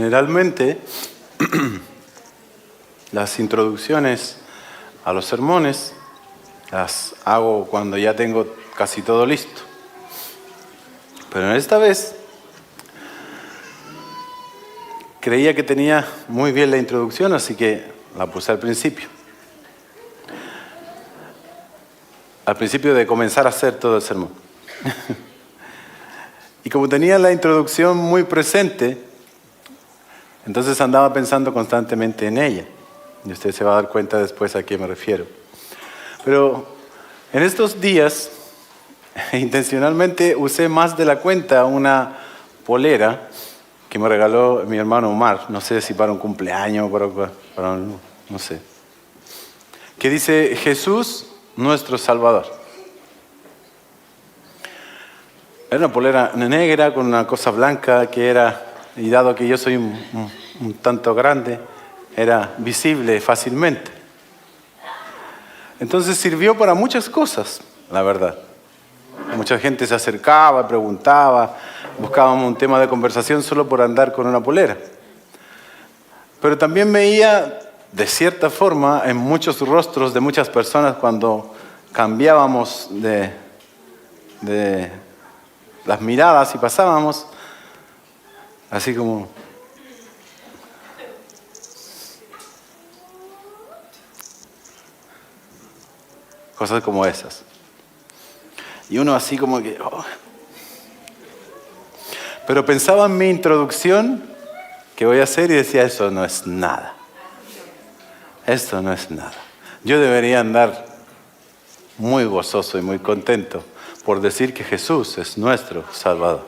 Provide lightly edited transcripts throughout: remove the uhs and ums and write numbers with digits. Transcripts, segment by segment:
Generalmente, las introducciones a los sermones las hago cuando ya tengo casi todo listo. Pero en esta vez creía que tenía muy bien la introducción, así que la puse al principio. Al principio de comenzar a hacer todo el sermón. Y como tenía la introducción muy presente, entonces andaba pensando constantemente en ella. Y usted se va a dar cuenta después a qué me refiero. Pero en estos días, intencionalmente usé más de la cuenta una polera que me regaló mi hermano Omar. No sé si para un cumpleaños, no sé. Que dice, Jesús, nuestro Salvador. Era una polera negra con una cosa blanca que era, y dado que yo soy un tanto grande, era visible fácilmente. Entonces sirvió para muchas cosas, la verdad. Mucha gente se acercaba, preguntaba, buscábamos un tema de conversación solo por andar con una polera. Pero también veía, de cierta forma, en muchos rostros de muchas personas cuando cambiábamos de las miradas y pasábamos, así como... cosas como esas. Y uno así como que... oh. Pero pensaba en mi introducción que voy a hacer y decía, eso no es nada. Esto no es nada. Yo debería andar muy gozoso y muy contento por decir que Jesús es nuestro Salvador.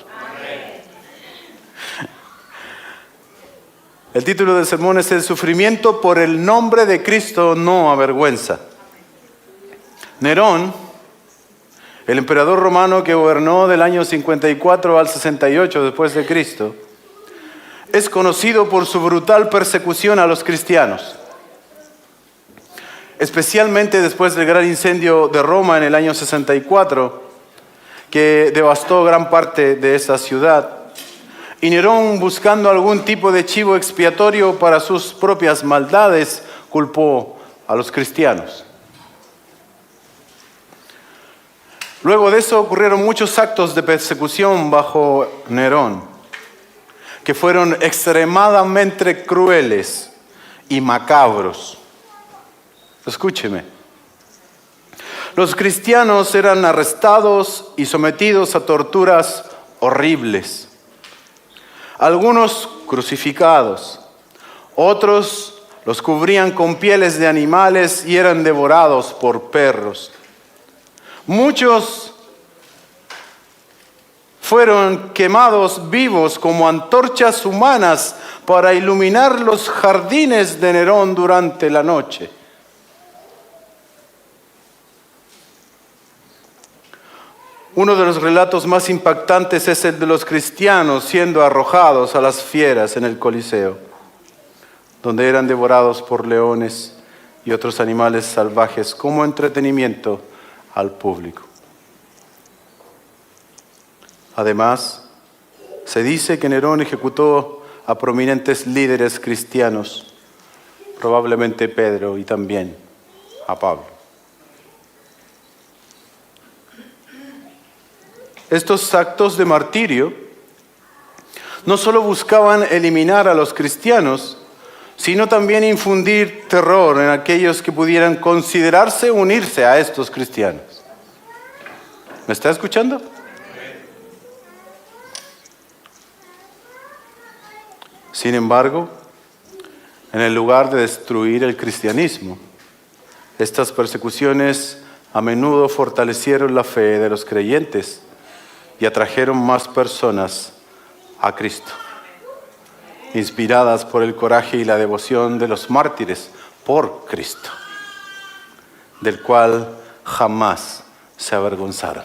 El título del sermón es El sufrimiento por el nombre de Cristo no avergüenza. Nerón, el emperador romano que gobernó del año 54 al 68 después de Cristo, es conocido por su brutal persecución a los cristianos. Especialmente después del gran incendio de Roma en el año 64, que devastó gran parte de esa ciudad. Y Nerón, buscando algún tipo de chivo expiatorio para sus propias maldades, culpó a los cristianos. Luego de eso ocurrieron muchos actos de persecución bajo Nerón, que fueron extremadamente crueles y macabros. Escúcheme. Los cristianos eran arrestados y sometidos a torturas horribles. Algunos crucificados, otros los cubrían con pieles de animales y eran devorados por perros. Muchos fueron quemados vivos como antorchas humanas para iluminar los jardines de Nerón durante la noche. Uno de los relatos más impactantes es el de los cristianos siendo arrojados a las fieras en el Coliseo, donde eran devorados por leones y otros animales salvajes como entretenimiento al público. Además, se dice que Nerón ejecutó a prominentes líderes cristianos, probablemente Pedro y también a Pablo. Estos actos de martirio no solo buscaban eliminar a los cristianos, sino también infundir terror en aquellos que pudieran considerarse unirse a estos cristianos. ¿Me está escuchando? Sin embargo, en el lugar de destruir el cristianismo, estas persecuciones a menudo fortalecieron la fe de los creyentes y atrajeron más personas a Cristo, inspiradas por el coraje y la devoción de los mártires por Cristo, del cual jamás se avergonzaron.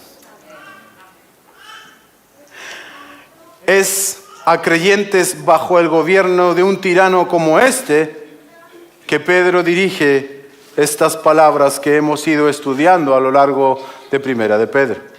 Es a creyentes bajo el gobierno de un tirano como este que Pedro dirige estas palabras que hemos ido estudiando a lo largo de Primera de Pedro.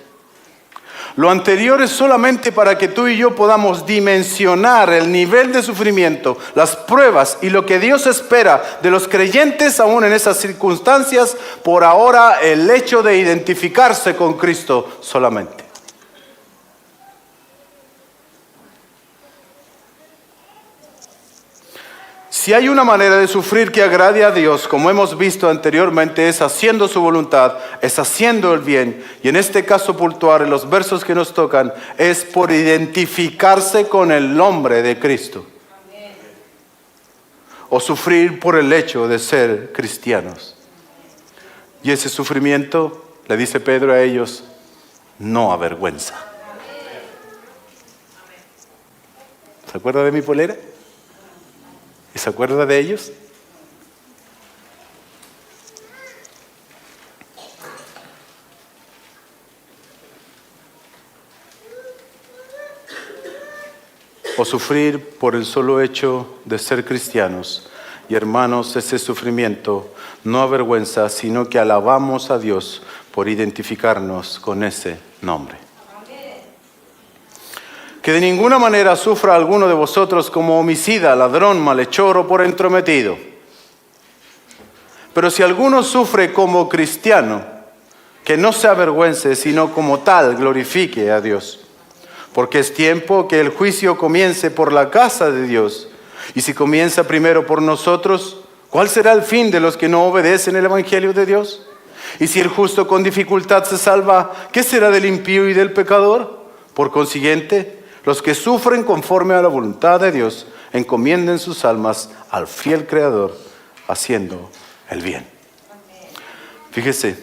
Lo anterior es solamente para que tú y yo podamos dimensionar el nivel de sufrimiento, las pruebas y lo que Dios espera de los creyentes aún en esas circunstancias. Por ahora, el hecho de identificarse con Cristo solamente. Si hay una manera de sufrir que agrade a Dios, como hemos visto anteriormente, es haciendo su voluntad, es haciendo el bien. Y en este caso puntual, en los versos que nos tocan, es por identificarse con el nombre de Cristo. Amén. O sufrir por el hecho de ser cristianos. Y ese sufrimiento, le dice Pedro a ellos, no avergüenza. ¿Se acuerda de mi polera? ¿Y se acuerda de ellos? O sufrir por el solo hecho de ser cristianos. Y hermanos, ese sufrimiento no avergüenza, sino que alabamos a Dios por identificarnos con ese nombre. Que de ninguna manera sufra alguno de vosotros como homicida, ladrón, malhechor o por entrometido. Pero si alguno sufre como cristiano, que no se avergüence, sino como tal glorifique a Dios. Porque es tiempo que el juicio comience por la casa de Dios. Y si comienza primero por nosotros, ¿cuál será el fin de los que no obedecen el evangelio de Dios? Y si el justo con dificultad se salva, ¿qué será del impío y del pecador? Por consiguiente, los que sufren conforme a la voluntad de Dios, encomienden sus almas al fiel Creador, haciendo el bien. Fíjese,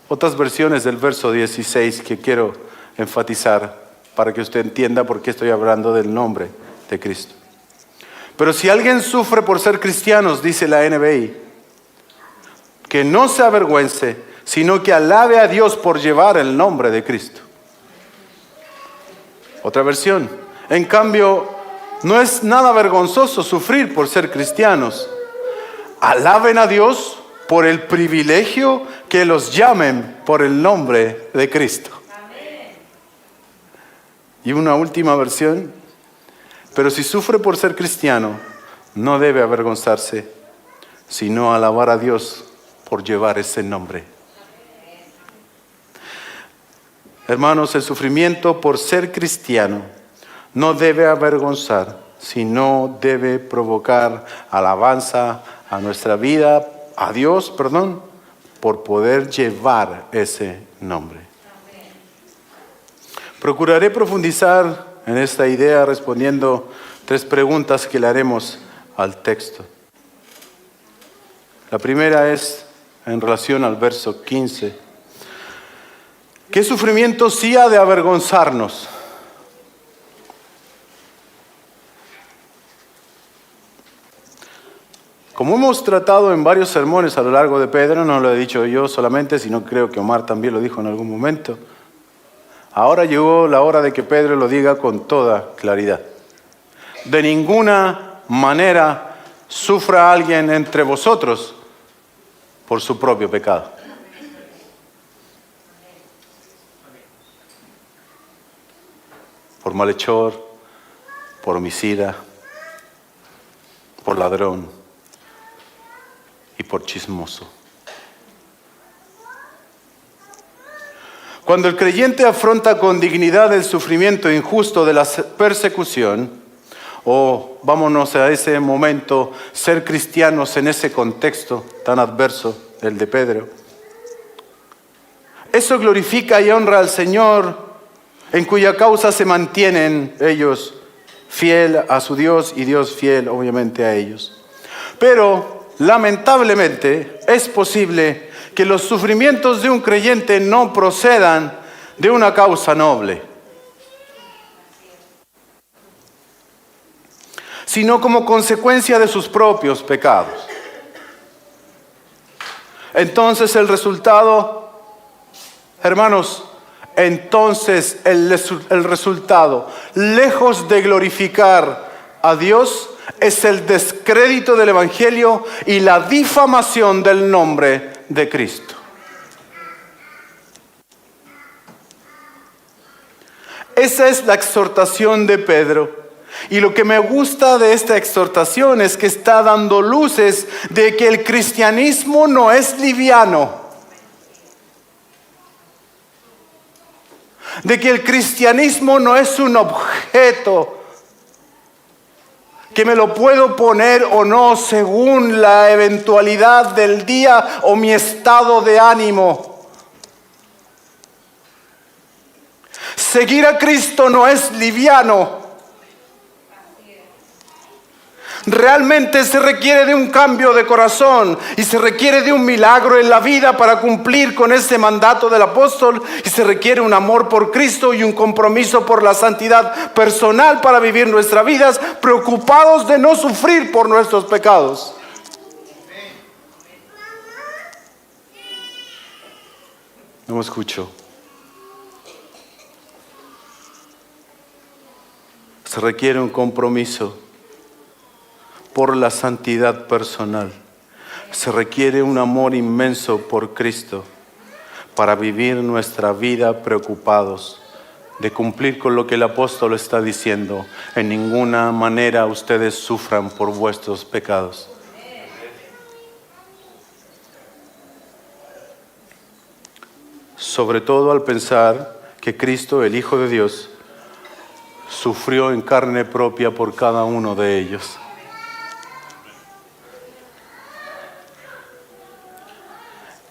otras versiones del verso 16 que quiero enfatizar para que usted entienda por qué estoy hablando del nombre de Cristo. Pero si alguien sufre por ser cristianos, dice la NBI, que no se avergüence, sino que alabe a Dios por llevar el nombre de Cristo. Otra versión. En cambio, no es nada vergonzoso sufrir por ser cristianos. Alaben a Dios por el privilegio que los llamen por el nombre de Cristo. Amén. Y una última versión. Pero si sufre por ser cristiano, no debe avergonzarse, sino alabar a Dios por llevar ese nombre. Hermanos, el sufrimiento por ser cristiano no debe avergonzar, sino debe provocar alabanza a nuestra vida, a Dios, por poder llevar ese nombre. Procuraré profundizar en esta idea respondiendo 3 preguntas que le haremos al texto. La primera es en relación al verso 15. ¿Qué sufrimiento sí ha de avergonzarnos? Como hemos tratado en varios sermones a lo largo de Pedro, no lo he dicho yo solamente, sino creo que Omar también lo dijo en algún momento. Ahora llegó la hora de que Pedro lo diga con toda claridad. De ninguna manera sufra alguien entre vosotros por su propio pecado. Por malhechor, por homicida, por ladrón y por chismoso. Cuando el creyente afronta con dignidad el sufrimiento injusto de la persecución, o vámonos a ese momento, ser cristianos en ese contexto tan adverso, el de Pedro, eso glorifica y honra al Señor, en cuya causa se mantienen ellos fiel a su Dios y Dios fiel obviamente a ellos. Pero lamentablemente es posible que los sufrimientos de un creyente no procedan de una causa noble, sino como consecuencia de sus propios pecados. Entonces el resultado, hermanos, entonces el resultado, lejos de glorificar a Dios, es el descrédito del Evangelio y la difamación del nombre de Cristo. esa es la exhortación de Pedro. Y lo que me gusta de esta exhortación es que está dando luces de que el cristianismo no es liviano. De que el cristianismo no es un objeto que me lo puedo poner o no según la eventualidad del día o mi estado de ánimo. Seguir a Cristo no es liviano. Realmente se requiere de un cambio de corazón y se requiere de un milagro en la vida para cumplir con ese mandato del apóstol, y se requiere un amor por Cristo y un compromiso por la santidad personal para vivir nuestras vidas preocupados de no sufrir por nuestros pecados. No me escucho. Se requiere un compromiso por la santidad personal. Se requiere un amor inmenso por Cristo para vivir nuestra vida preocupados de cumplir con lo que el apóstol está diciendo. En ninguna manera ustedes sufran por vuestros pecados. Sobre todo al pensar que Cristo, el Hijo de Dios, sufrió en carne propia por cada uno de ellos.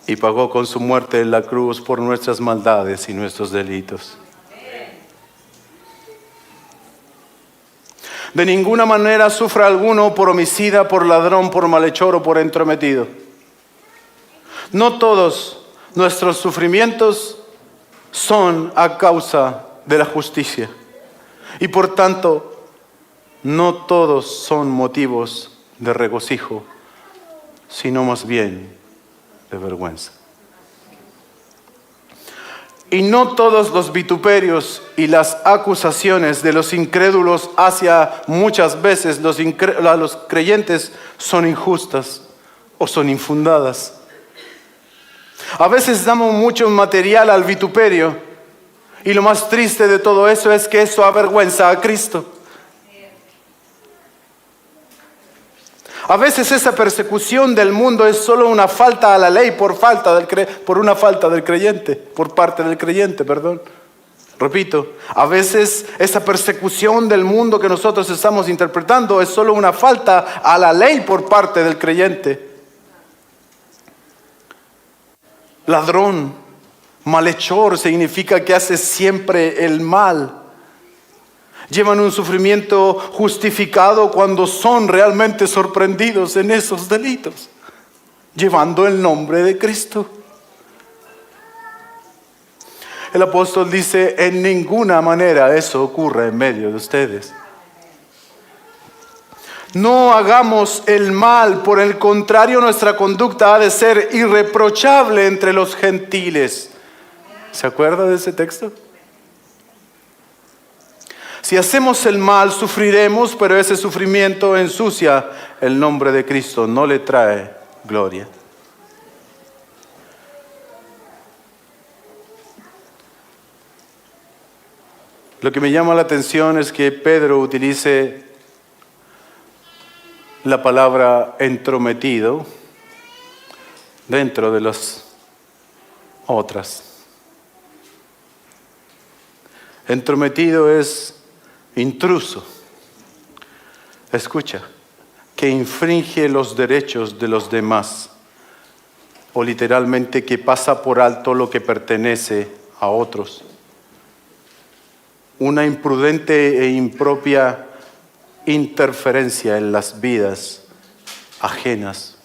Y pagó con su muerte en la cruz por nuestras maldades y nuestros delitos. De ninguna manera sufra alguno por homicida, por ladrón, por malhechor o por entrometido. No todos nuestros sufrimientos son a causa de la justicia. Y por tanto, no todos son motivos de regocijo, sino más bien de vergüenza. Y no todos los vituperios y las acusaciones de los incrédulos hacia muchas veces los creyentes son injustas o son infundadas. A veces damos mucho material al vituperio, y lo más triste de todo eso es que eso avergüenza a Cristo. A veces esa persecución del mundo es solo una falta a la ley por una falta del creyente, por parte del creyente, perdón. Repito, a veces esa persecución del mundo que nosotros estamos interpretando es solo una falta a la ley por parte del creyente. Ladrón, malhechor significa que hace siempre el mal. Llevan un sufrimiento justificado cuando son realmente sorprendidos en esos delitos, llevando el nombre de Cristo. El apóstol dice, en ninguna manera eso ocurre en medio de ustedes. No hagamos el mal, por el contrario, nuestra conducta ha de ser irreprochable entre los gentiles. ¿Se acuerda de ese texto? Si hacemos el mal, sufriremos, pero ese sufrimiento ensucia el nombre de Cristo, no le trae gloria. Lo que me llama la atención es que Pedro utilice la palabra entrometido dentro de las otras. Entrometido es intruso, escucha, que infringe los derechos de los demás, o literalmente que pasa por alto lo que pertenece a otros. Una imprudente e impropia interferencia en las vidas ajenas.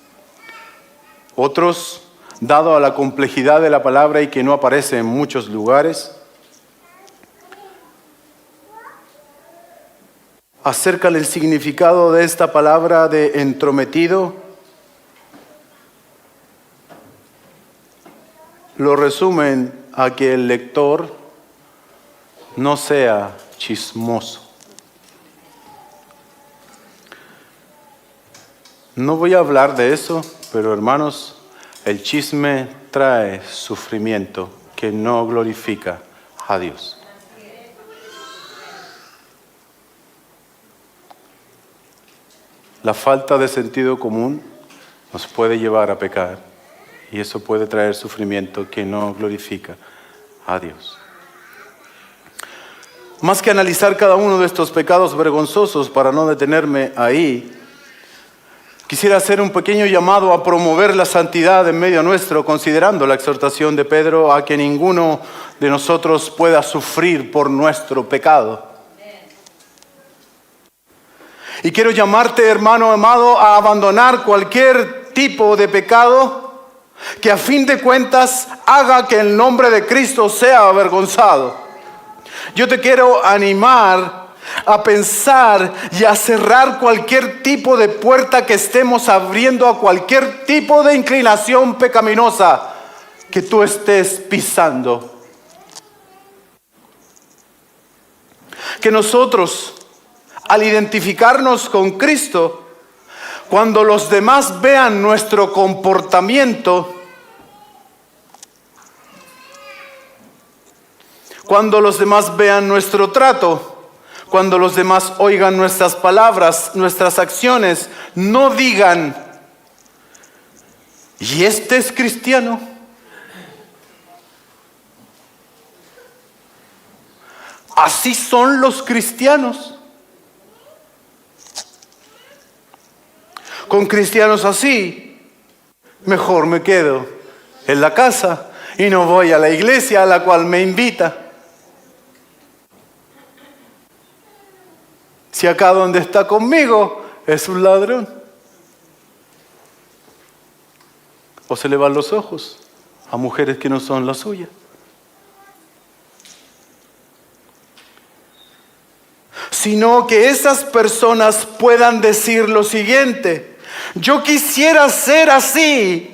Otros, dado a la complejidad de la palabra y que no aparece en muchos lugares, acercan el significado de esta palabra de entrometido, lo resumen a que el lector no sea chismoso. No voy a hablar de eso, pero hermanos, el chisme trae sufrimiento que no glorifica a Dios. la falta de sentido común nos puede llevar a pecar y eso puede traer sufrimiento que no glorifica a Dios. Más que analizar cada uno de estos pecados vergonzosos, para no detenerme ahí, quisiera hacer un pequeño llamado a promover la santidad en medio nuestro, considerando la exhortación de Pedro a que ninguno de nosotros pueda sufrir por nuestro pecado. Y quiero llamarte, hermano amado, a abandonar cualquier tipo de pecado que a fin de cuentas haga que el nombre de Cristo sea avergonzado. Yo te quiero animar a pensar y a cerrar cualquier tipo de puerta que estemos abriendo a cualquier tipo de inclinación pecaminosa que tú estés pisando. Que nosotros, al identificarnos con Cristo, cuando los demás vean nuestro comportamiento, cuando los demás vean nuestro trato, cuando los demás oigan nuestras palabras, nuestras acciones, no digan, ¿y este es cristiano? ¿Así son los cristianos? Con cristianos así, mejor me quedo en la casa y no voy a la iglesia a la cual me invita. Si acá donde está conmigo es un ladrón. O se le van los ojos a mujeres que no son las suyas. Sino que esas personas puedan decir lo siguiente: yo quisiera ser así.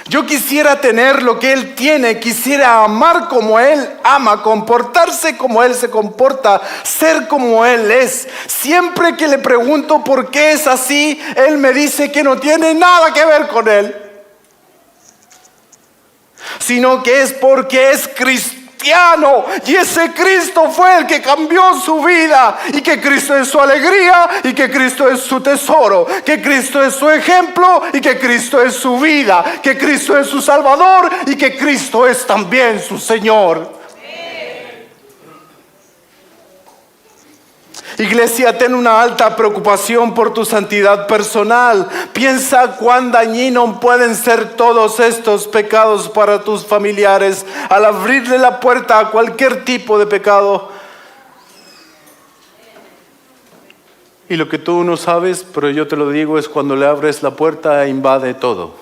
Yo quisiera tener lo que Él tiene, quisiera amar como Él ama, comportarse como Él se comporta, ser como Él es. Siempre que le pregunto por qué es así, Él me dice que no tiene nada que ver con Él, sino que es porque es cristiano. Y ese Cristo fue el que cambió su vida, y que Cristo es su alegría, y que Cristo es su tesoro, que Cristo es su ejemplo, y que Cristo es su vida, que Cristo es su Salvador, y que Cristo es también su Señor. Iglesia, ten una alta preocupación por tu santidad personal. Piensa cuán dañinos pueden ser todos estos pecados para tus familiares al abrirle la puerta a cualquier tipo de pecado. Y lo que tú no sabes, pero yo te lo digo, es cuando le abres la puerta invade todo.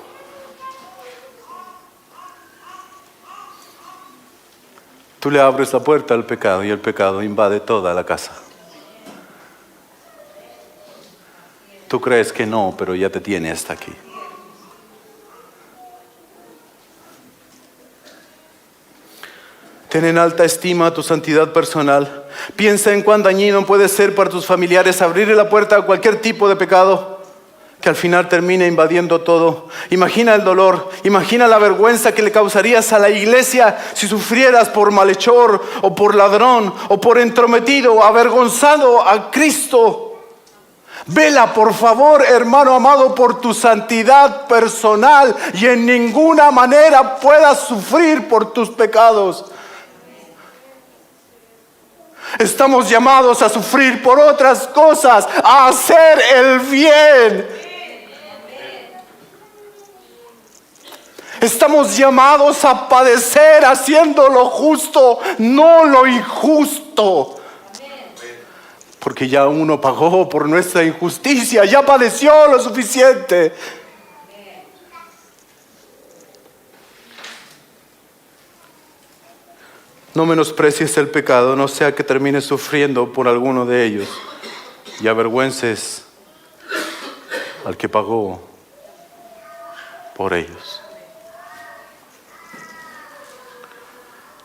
Tú le abres la puerta al pecado y el pecado invade toda la casa. Tú crees que no, pero ya te tiene hasta aquí. Ten en alta estima tu santidad personal. Piensa en cuán dañino puede ser para tus familiares abrirle la puerta a cualquier tipo de pecado que al final termine invadiendo todo. Imagina el dolor, imagina la vergüenza que le causarías a la iglesia si sufrieras por malhechor o por ladrón o por entrometido, avergonzado a Cristo. Vela, por favor, hermano amado, por tu santidad personal y en ninguna manera puedas sufrir por tus pecados. Estamos llamados a sufrir por otras cosas, a hacer el bien. Estamos llamados a padecer haciendo lo justo, no lo injusto. Porque ya uno pagó por nuestra injusticia, ya padeció lo suficiente. No menosprecies el pecado, no sea que termines sufriendo por alguno de ellos y avergüences al que pagó por ellos.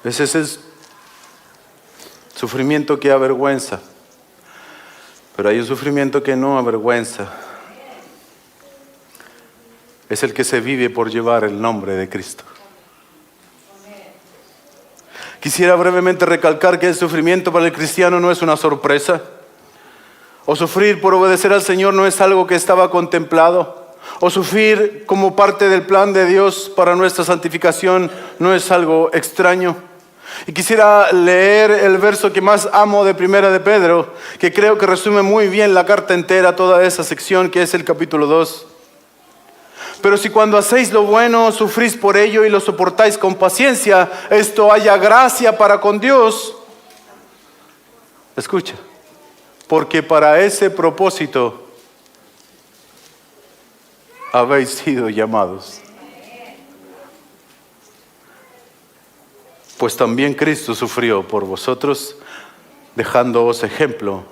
Ese es el sufrimiento que avergüenza. Pero hay un sufrimiento que no avergüenza. Es el que se vive por llevar el nombre de Cristo. Quisiera brevemente recalcar que el sufrimiento para el cristiano no es una sorpresa O sufrir por obedecer al Señor no es algo que estaba contemplado. O sufrir como parte del plan de Dios para nuestra santificación no es algo extraño. Y quisiera leer el verso que más amo de Primera de Pedro, que creo que resume muy bien la carta entera, toda esa sección, que es el capítulo 2. Pero si cuando hacéis lo bueno sufrís por ello y lo soportáis con paciencia, esto haya gracia para con Dios. Escucha, porque para ese propósito habéis sido llamados. Pues también Cristo sufrió por vosotros, dejándoos ejemplo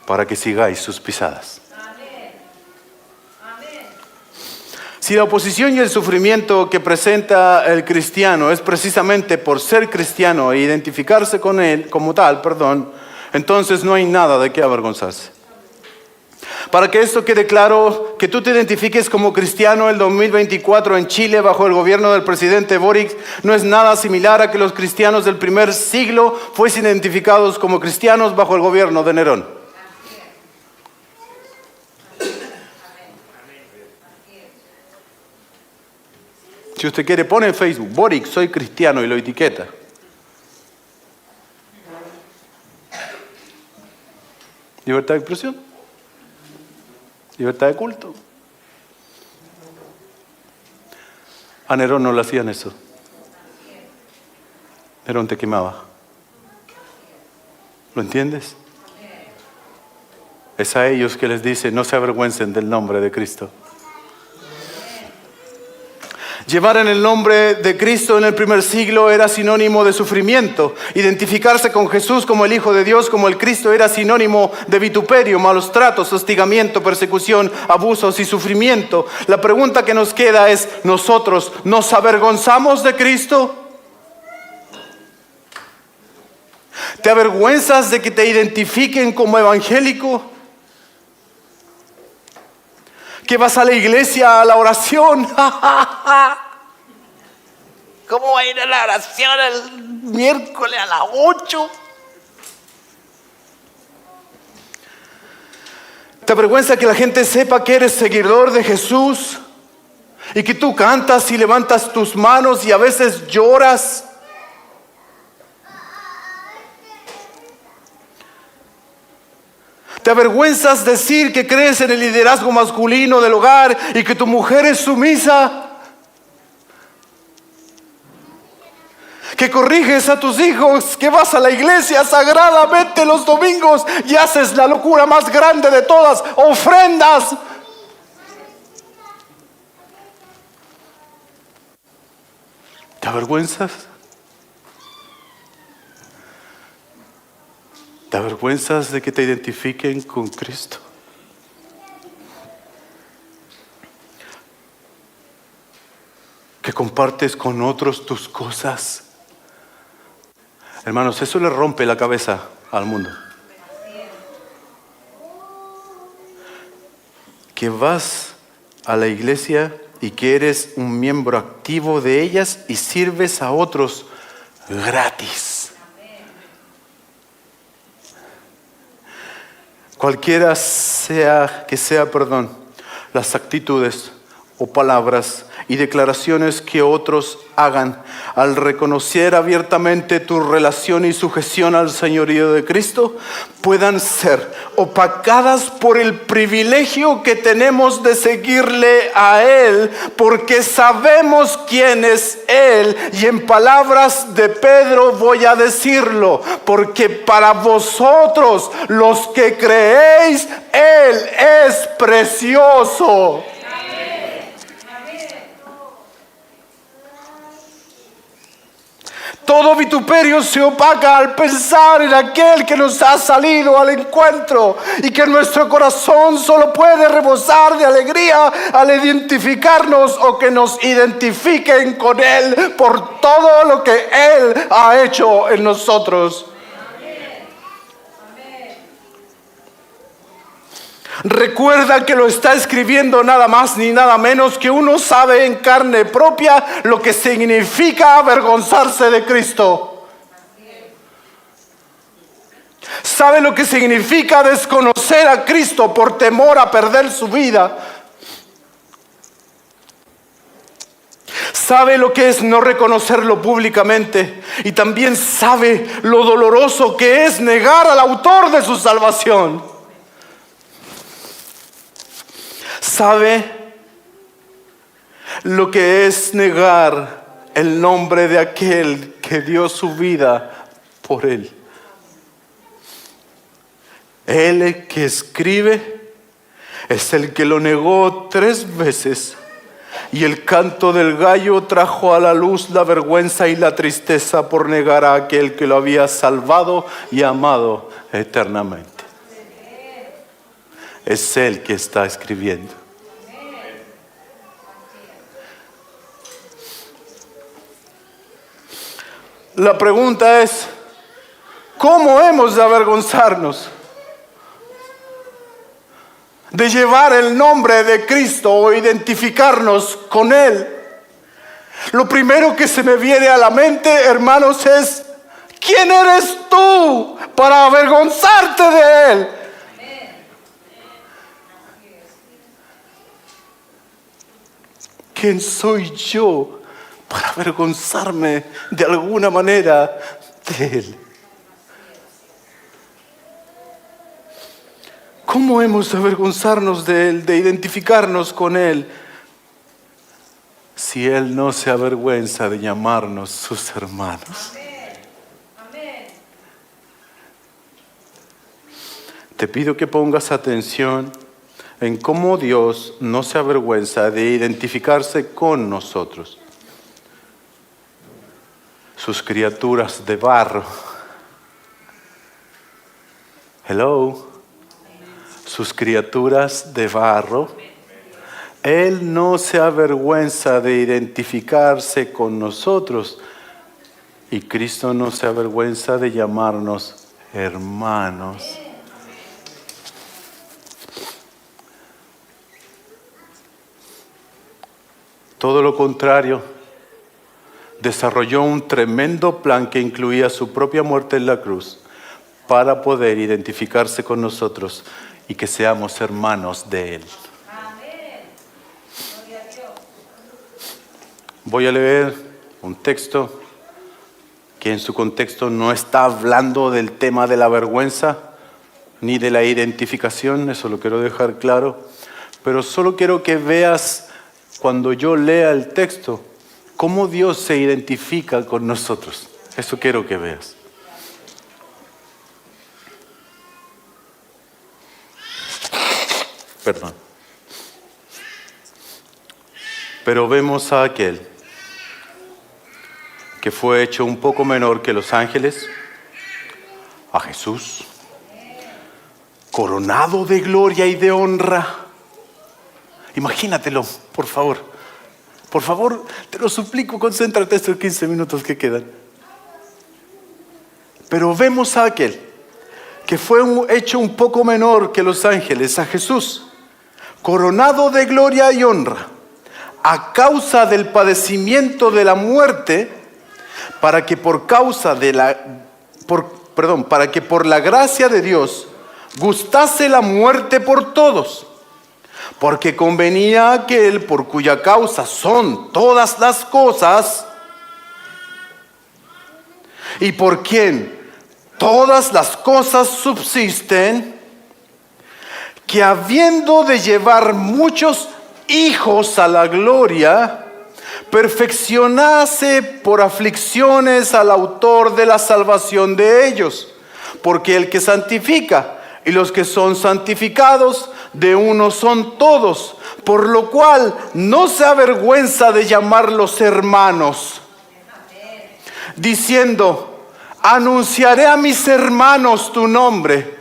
para que sigáis sus pisadas. Si la oposición y el sufrimiento que presenta el cristiano es precisamente por ser cristiano e identificarse con él como tal, entonces no hay nada de qué avergonzarse. Para que esto quede claro, que tú te identifiques como cristiano el 2024 en Chile bajo el gobierno del presidente Boric no es nada similar a que los cristianos del primer siglo fuesen identificados como cristianos bajo el gobierno de Nerón. Si usted quiere, pone en Facebook, Boric, soy cristiano, y lo etiqueta. Libertad de expresión. Libertad de culto. A Nerón no le hacían eso. Nerón te quemaba. ¿Lo entiendes? Es a ellos que les dice, no se avergüencen del nombre de Cristo. Llevar en el nombre de Cristo en el primer siglo era sinónimo de sufrimiento. Identificarse con Jesús como el Hijo de Dios, como el Cristo, era sinónimo de vituperio, malos tratos, hostigamiento, persecución, abusos y sufrimiento. La pregunta que nos queda es, ¿nosotros nos avergonzamos de Cristo? ¿Te avergüenzas de que te identifiquen como evangélico? ¿Que vas a la iglesia a la oración? ¿Cómo va a ir a la oración el miércoles a las 8? ¿Te avergüenza que la gente sepa que eres seguidor de Jesús? Y que tú cantas y levantas tus manos y a veces lloras. ¿Te avergüenzas decir que crees en el liderazgo masculino del hogar y que tu mujer es sumisa? ¿Que corriges a tus hijos, que vas a la iglesia sagradamente los domingos y haces la locura más grande de todas, ofrendas? ¿Te avergüenzas? ¿Te avergüenzas de que te identifiquen con Cristo? ¿Que compartes con otros tus cosas? Hermanos, eso le rompe la cabeza al mundo. Que vas a la iglesia y que eres un miembro activo de ellas y sirves a otros gratis. Cualquiera sea que sea, las actitudes o palabras y declaraciones que otros hagan al reconocer abiertamente tu relación y sujeción al señorío de Cristo, puedan ser opacadas por el privilegio que tenemos de seguirle a Él, porque sabemos quién es Él. Y en palabras de Pedro voy a decirlo, porque para vosotros los que creéis, Él es precioso. Todo vituperio se opaca al pensar en aquel que nos ha salido al encuentro y que nuestro corazón solo puede rebosar de alegría al identificarnos o que nos identifiquen con Él por todo lo que Él ha hecho en nosotros. Recuerda que lo está escribiendo nada más ni nada menos que uno sabe en carne propia lo que significa avergonzarse de Cristo. ¿Sabe lo que significa desconocer a Cristo por temor a perder su vida? ¿Sabe lo que es no reconocerlo públicamente? Y también sabe lo doloroso que es negar al autor de su salvación. ¿Sabe lo que es negar el nombre de aquel que dio su vida por él? Él que escribe es el que lo negó 3 veces. Y el canto del gallo trajo a la luz la vergüenza y la tristeza por negar a aquel que lo había salvado y amado eternamente. Es Él que está escribiendo. La pregunta es, ¿cómo hemos de avergonzarnos de llevar el nombre de Cristo o identificarnos con Él? Lo primero que se me viene a la mente, hermanos, es ¿quién eres tú para avergonzarte de Él? ¿Quién soy yo para avergonzarme de alguna manera de Él? ¿Cómo hemos de avergonzarnos de Él, de identificarnos con Él, si Él no se avergüenza de llamarnos sus hermanos? Amén. Te pido que pongas atención en cómo Dios no se avergüenza de identificarse con nosotros, sus criaturas de barro. Hello. Sus criaturas de barro. Él no se avergüenza de identificarse con nosotros, y Cristo no se avergüenza de llamarnos hermanos. Todo lo contrario, desarrolló un tremendo plan que incluía su propia muerte en la cruz para poder identificarse con nosotros y que seamos hermanos de Él. Voy a leer un texto que en su contexto no está hablando del tema de la vergüenza ni de la identificación, eso lo quiero dejar claro, pero solo quiero que veas cuando yo lea el texto cómo Dios se identifica con nosotros. Eso quiero que veas. Perdón. Pero vemos a aquel que fue hecho un poco menor que los ángeles, a Jesús, coronado de gloria y de honra. Imagínatelo, por favor. Por favor, te lo suplico, concéntrate estos 15 minutos que quedan. Pero vemos a aquel que fue hecho un poco menor que los ángeles, a Jesús, coronado de gloria y honra, a causa del padecimiento de la muerte, para que por la gracia de Dios gustase la muerte por todos, porque convenía a aquel por cuya causa son todas las cosas, y por quien todas las cosas subsisten, que habiendo de llevar muchos hijos a la gloria, perfeccionase por aflicciones al autor de la salvación de ellos. Porque el que santifica y los que son santificados, de uno son todos, por lo cual no se avergüenza de llamarlos hermanos, diciendo: anunciaré a mis hermanos tu nombre.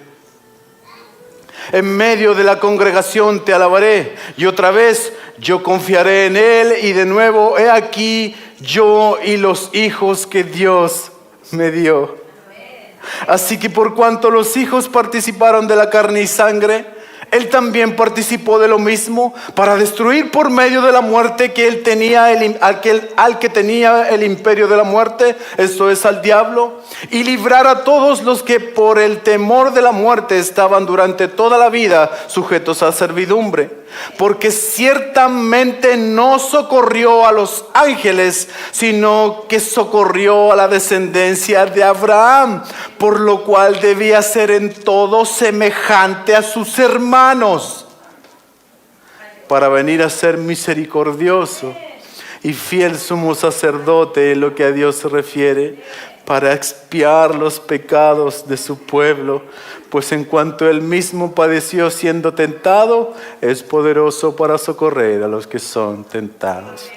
En medio de la congregación te alabaré, y otra vez yo confiaré en Él, y de nuevo he aquí yo y los hijos que Dios me dio. Así que por cuanto los hijos participaron de la carne y sangre, Él también participó de lo mismo para destruir por medio de la muerte que él tenía al que tenía el imperio de la muerte, esto es al diablo, y librar a todos los que por el temor de la muerte estaban durante toda la vida sujetos a servidumbre. Porque ciertamente no socorrió a los ángeles, sino que socorrió a la descendencia de Abraham, por lo cual debía ser en todo semejante a sus hermanos, para venir a ser misericordioso y fiel sumo sacerdote en lo que a Dios se refiere, para expiar los pecados de su pueblo, pues en cuanto él mismo padeció siendo tentado, es poderoso para socorrer a los que son tentados.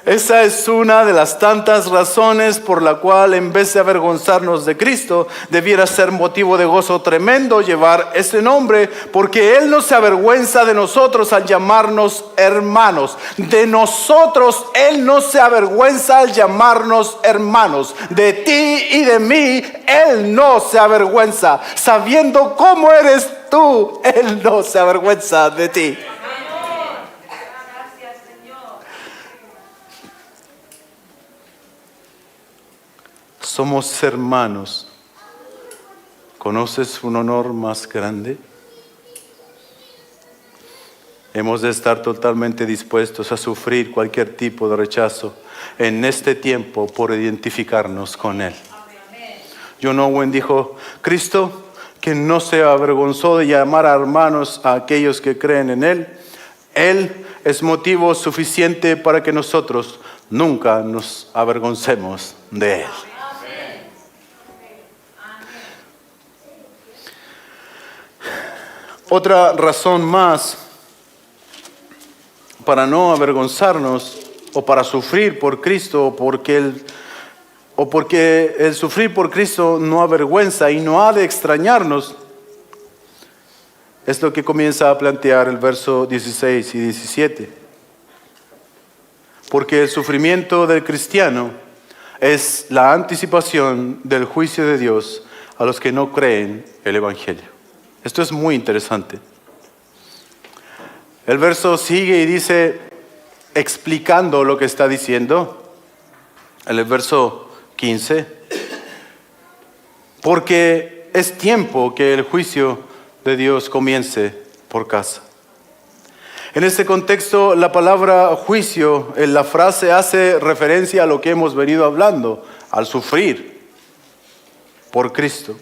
Esa es una de las tantas razones por la cual, en vez de avergonzarnos de Cristo, debiera ser motivo de gozo tremendo llevar ese nombre, porque Él no se avergüenza de nosotros al llamarnos hermanos. De nosotros Él no se avergüenza al llamarnos hermanos. De ti y de mí Él no se avergüenza. Sabiendo cómo eres tú, Él no se avergüenza de ti. Somos hermanos. ¿Conoces un honor más grande? Hemos de estar totalmente dispuestos a sufrir cualquier tipo de rechazo en este tiempo por identificarnos con Él. John Owen dijo: Cristo, que no se avergonzó de llamar a hermanos a aquellos que creen en Él es motivo suficiente para que nosotros nunca nos avergoncemos de Él. Otra razón más para no avergonzarnos o para sufrir por Cristo, porque el sufrir por Cristo no avergüenza y no ha de extrañarnos, es lo que comienza a plantear el verso 16 y 17. Porque el sufrimiento del cristiano es la anticipación del juicio de Dios a los que no creen el Evangelio. Esto es muy interesante. El verso sigue y dice, explicando lo que está diciendo, en el verso 15, porque es tiempo que el juicio de Dios comience por casa. En este contexto, la palabra juicio, en la frase hace referencia a lo que hemos venido hablando, al sufrir por Cristo,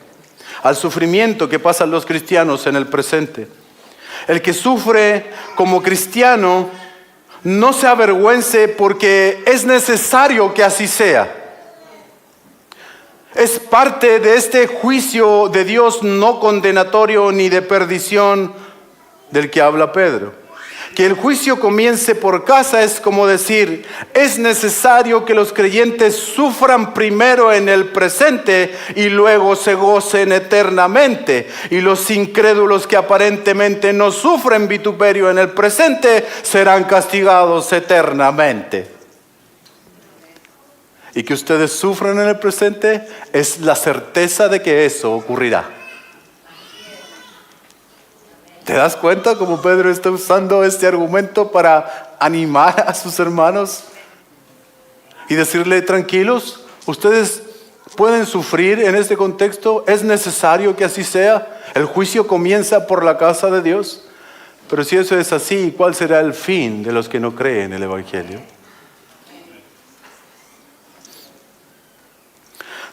al sufrimiento que pasan los cristianos en el presente. El que sufre como cristiano no se avergüence porque es necesario que así sea. Es parte de este juicio de Dios no condenatorio ni de perdición del que habla Pedro. Que el juicio comience por casa es como decir, es necesario que los creyentes sufran primero en el presente y luego se gocen eternamente. Y los incrédulos que aparentemente no sufren vituperio en el presente serán castigados eternamente. Y que ustedes sufran en el presente es la certeza de que eso ocurrirá. ¿Te das cuenta cómo Pedro está usando este argumento para animar a sus hermanos y decirle, tranquilos, ustedes pueden sufrir en este contexto, es necesario que así sea, el juicio comienza por la casa de Dios? Pero si eso es así, ¿cuál será el fin de los que no creen el Evangelio?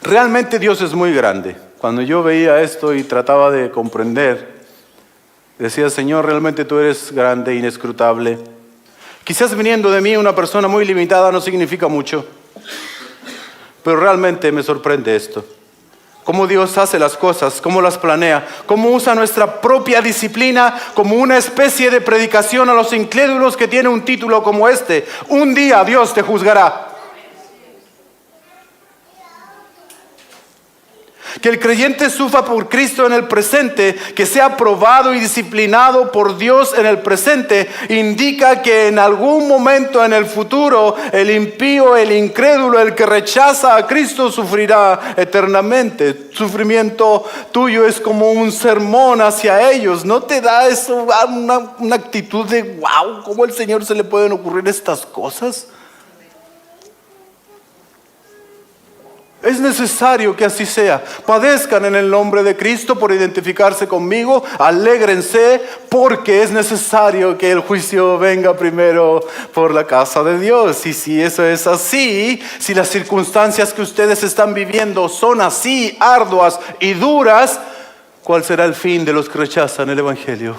Realmente Dios es muy grande. Cuando yo veía esto y trataba de comprender, decía, Señor, realmente tú eres grande, inescrutable. Quizás viniendo de mí una persona muy limitada no significa mucho, pero realmente me sorprende esto. Cómo Dios hace las cosas, cómo las planea, cómo usa nuestra propia disciplina como una especie de predicación a los incrédulos que tiene un título como este. Un día Dios te juzgará. Que el creyente sufra por Cristo en el presente, que sea probado y disciplinado por Dios en el presente, indica que en algún momento en el futuro el impío, el incrédulo, el que rechaza a Cristo sufrirá eternamente. Sufrimiento tuyo es como un sermón hacia ellos. ¿No te da eso una actitud de wow, cómo al Señor se le pueden ocurrir estas cosas? Es necesario que así sea. Padezcan en el nombre de Cristo por identificarse conmigo. Alégrense porque es necesario que el juicio venga primero por la casa de Dios. Y si eso es así, si las circunstancias que ustedes están viviendo son así, arduas y duras, ¿cuál será el fin de los que rechazan el Evangelio?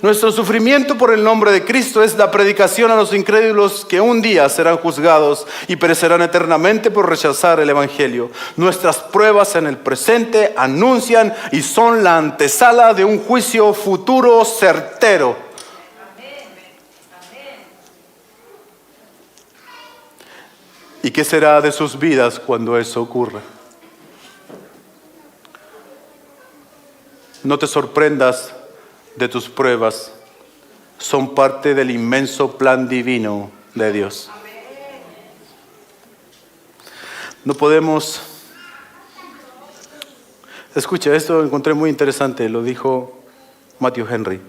Nuestro sufrimiento por el nombre de Cristo es la predicación a los incrédulos que un día serán juzgados y perecerán eternamente por rechazar el Evangelio. Nuestras pruebas en el presente anuncian y son la antesala de un juicio futuro certero. ¿Y qué será de sus vidas cuando eso ocurra? No te sorprendas de tus pruebas, son parte del inmenso plan divino de Dios. No podemos... Escucha, esto lo encontré muy interesante, lo dijo Matthew Henry.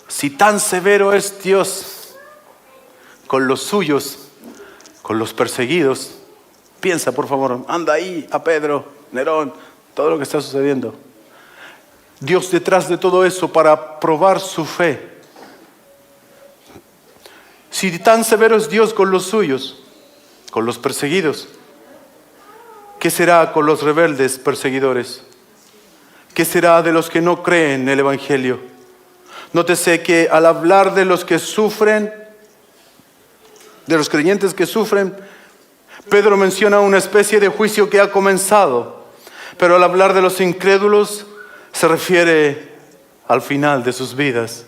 Si tan severo es Dios con los suyos, con los perseguidos, piensa por favor, anda ahí a Pedro, Nerón, todo lo que está sucediendo. Dios detrás de todo eso para probar su fe. Si tan severo es Dios con los suyos, con los perseguidos, ¿qué será con los rebeldes perseguidores? ¿Qué será de los que no creen el Evangelio? Nótese que al hablar de los que sufren, de los creyentes que sufren, Pedro menciona una especie de juicio que ha comenzado, pero al hablar de los incrédulos, se refiere al final de sus vidas,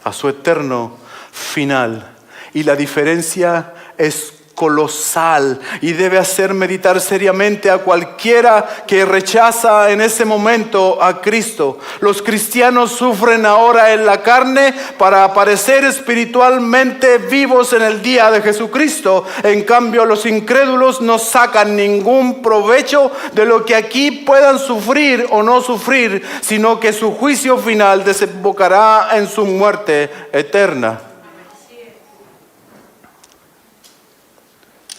a su eterno final. Y la diferencia es colosal y debe hacer meditar seriamente a cualquiera que rechaza en ese momento a Cristo. Los cristianos sufren ahora en la carne para aparecer espiritualmente vivos en el día de Jesucristo. En cambio, los incrédulos no sacan ningún provecho de lo que aquí puedan sufrir o no sufrir, sino que su juicio final desembocará en su muerte eterna.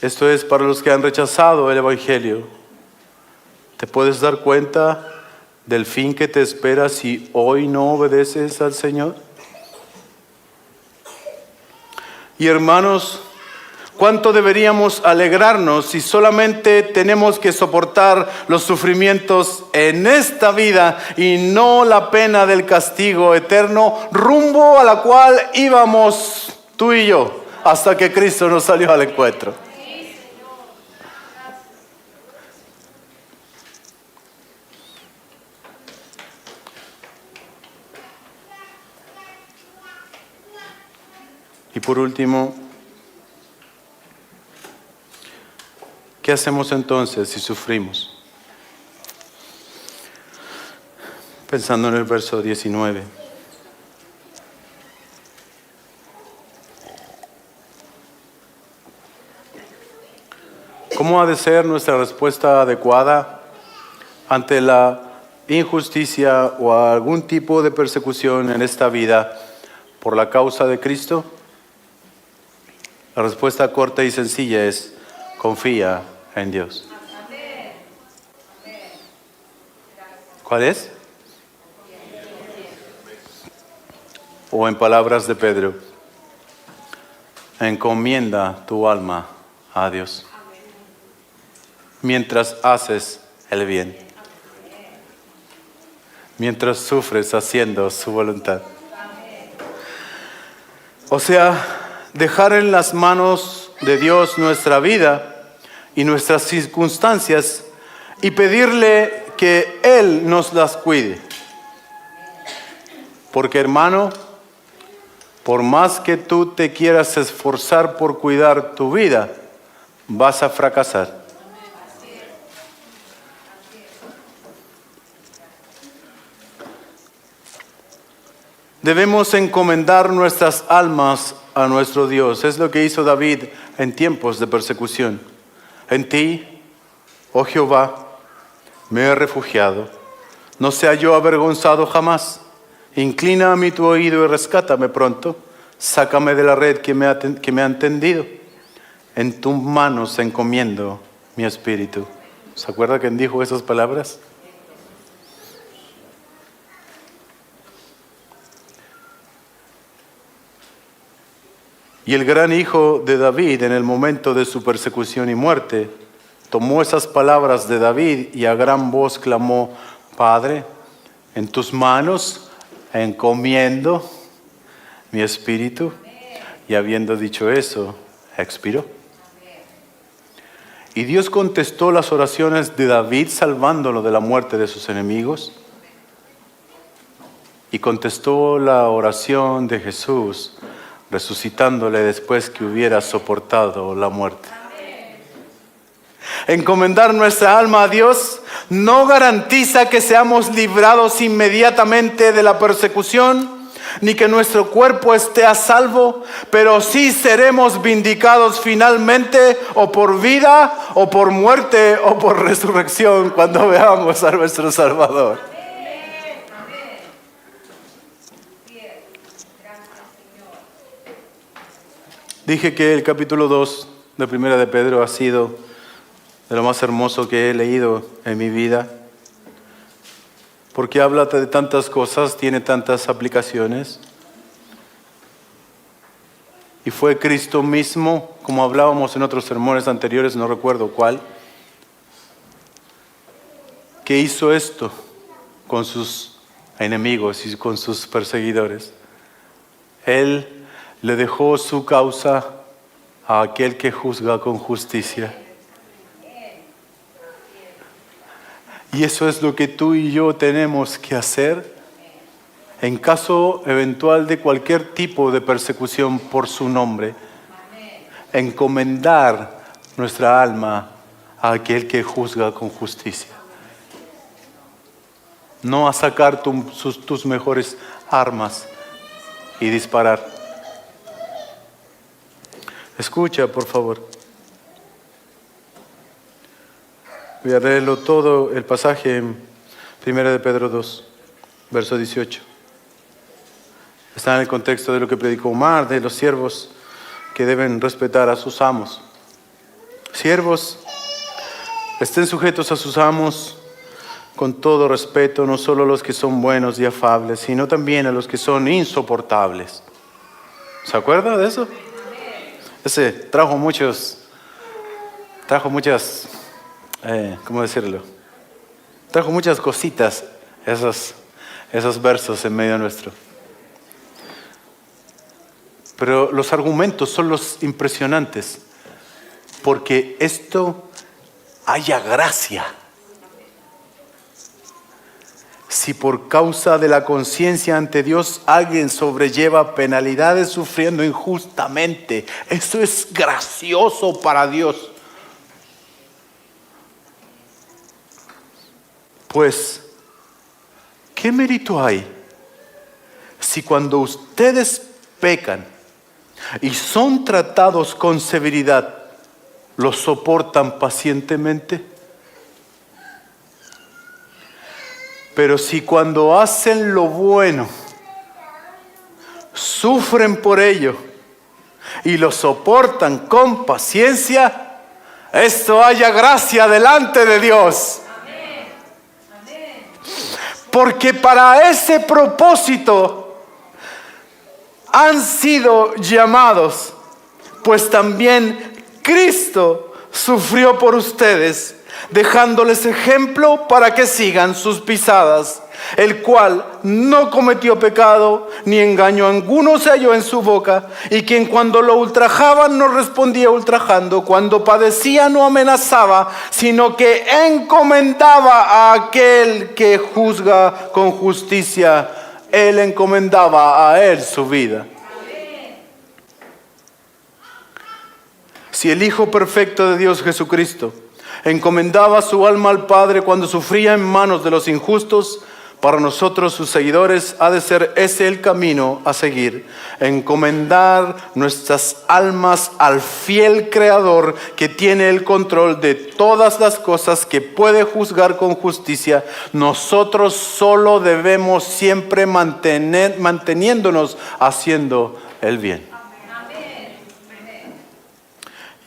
Esto es para los que han rechazado el Evangelio. ¿Te puedes dar cuenta del fin que te espera si hoy no obedeces al Señor? Y hermanos, ¿cuánto deberíamos alegrarnos si solamente tenemos que soportar los sufrimientos en esta vida y no la pena del castigo eterno, rumbo a la cual íbamos tú y yo hasta que Cristo nos salió al encuentro? Y por último, ¿qué hacemos entonces si sufrimos? Pensando en el verso 19. ¿Cómo ha de ser nuestra respuesta adecuada ante la injusticia o algún tipo de persecución en esta vida por la causa de Cristo? La respuesta corta y sencilla es: confía en Dios. ¿Cuál es? O en palabras de Pedro, encomienda tu alma a Dios mientras haces el bien, mientras sufres haciendo su voluntad. O sea, dejar en las manos de Dios nuestra vida y nuestras circunstancias y pedirle que Él nos las cuide. Porque, hermano, por más que tú te quieras esforzar por cuidar tu vida, vas a fracasar. Debemos encomendar nuestras almas a nuestro Dios. Es lo que hizo David en tiempos de persecución. En ti, oh Jehová, me he refugiado. No sea yo avergonzado jamás. Inclina a mí tu oído y rescátame pronto. Sácame de la red que me ha tendido. En tus manos encomiendo mi espíritu. ¿Se acuerda quién dijo esas palabras? Y el gran hijo de David, en el momento de su persecución y muerte, tomó esas palabras de David y a gran voz clamó: Padre, en tus manos encomiendo mi espíritu. Y habiendo dicho eso, expiró. Y Dios contestó las oraciones de David, salvándolo de la muerte de sus enemigos. Y contestó la oración de Jesús, resucitándole después que hubiera soportado la muerte. Encomendar nuestra alma a Dios no garantiza que seamos librados inmediatamente de la persecución, ni que nuestro cuerpo esté a salvo, pero sí seremos vindicados finalmente, o por vida, o por muerte, o por resurrección, cuando veamos a nuestro Salvador. Dije que el capítulo 2 de Primera de Pedro ha sido de lo más hermoso que he leído en mi vida, porque habla de tantas cosas, tiene tantas aplicaciones. Y fue Cristo mismo, como hablábamos en otros sermones anteriores, no recuerdo cuál, que hizo esto con sus enemigos y con sus perseguidores. Él le dejó su causa a aquel que juzga con justicia. Y eso es lo que tú y yo tenemos que hacer en caso eventual de cualquier tipo de persecución por su nombre. Encomendar nuestra alma a aquel que juzga con justicia. No a sacar tus mejores armas y disparar. Escucha, por favor. Voy a leerlo todo el pasaje en 1 de Pedro 2, verso 18. Está en el contexto de lo que predicó Omar, de los siervos que deben respetar a sus amos. Siervos, estén sujetos a sus amos con todo respeto, no solo a los que son buenos y afables, sino también a los que son insoportables. ¿Se acuerda de eso? Ese trajo muchas, ¿cómo decirlo? Trajo muchas cositas, esos versos en medio nuestro. Pero los argumentos son los impresionantes, porque esto haya gracia. Si por causa de la conciencia ante Dios alguien sobrelleva penalidades sufriendo injustamente, eso es gracioso para Dios. Pues, ¿qué mérito hay si cuando ustedes pecan y son tratados con severidad, los soportan pacientemente? Pero si cuando hacen lo bueno, sufren por ello y lo soportan con paciencia, esto haya gracia delante de Dios. Porque para ese propósito han sido llamados, pues también Cristo sufrió por ustedes, dejándoles ejemplo para que sigan sus pisadas, el cual no cometió pecado, ni engaño alguno se halló en su boca, y quien cuando lo ultrajaban no respondía ultrajando, cuando padecía no amenazaba, sino que encomendaba a aquel que juzga con justicia. Él encomendaba a él su vida. Si el Hijo perfecto de Dios Jesucristo encomendaba su alma al Padre cuando sufría en manos de los injustos, para nosotros sus seguidores ha de ser ese el camino a seguir: encomendar nuestras almas al fiel Creador que tiene el control de todas las cosas, que puede juzgar con justicia. Nosotros solo debemos siempre manteniéndonos haciendo el bien.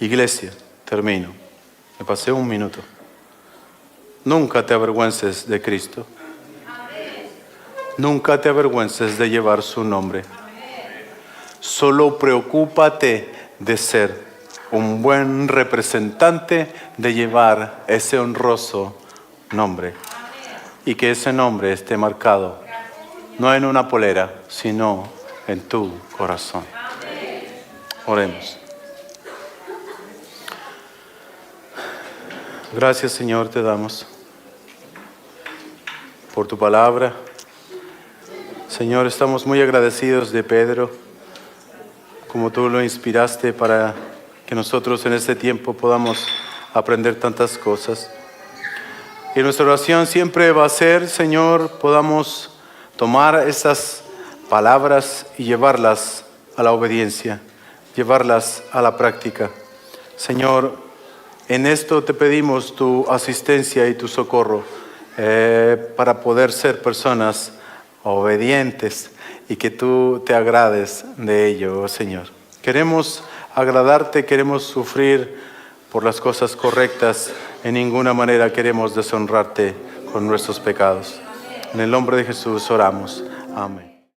Iglesia, termino. Me pasé un minuto. Nunca te avergüences de Cristo. Nunca te avergüences de llevar su nombre. Solo preocúpate de ser un buen representante, de llevar ese honroso nombre. Y que ese nombre esté marcado, no en una polera, sino en tu corazón. Oremos. Gracias, Señor, te damos por tu palabra. Señor, estamos muy agradecidos de Pedro, como tú lo inspiraste para que nosotros en este tiempo podamos aprender tantas cosas. Y nuestra oración siempre va a ser, Señor, podamos tomar estas palabras y llevarlas a la obediencia, llevarlas a la práctica. Señor, en esto te pedimos tu asistencia y tu socorro para poder ser personas obedientes y que tú te agrades de ello, oh Señor. Queremos agradarte, queremos sufrir por las cosas correctas. En ninguna manera queremos deshonrarte con nuestros pecados. En el nombre de Jesús oramos. Amén.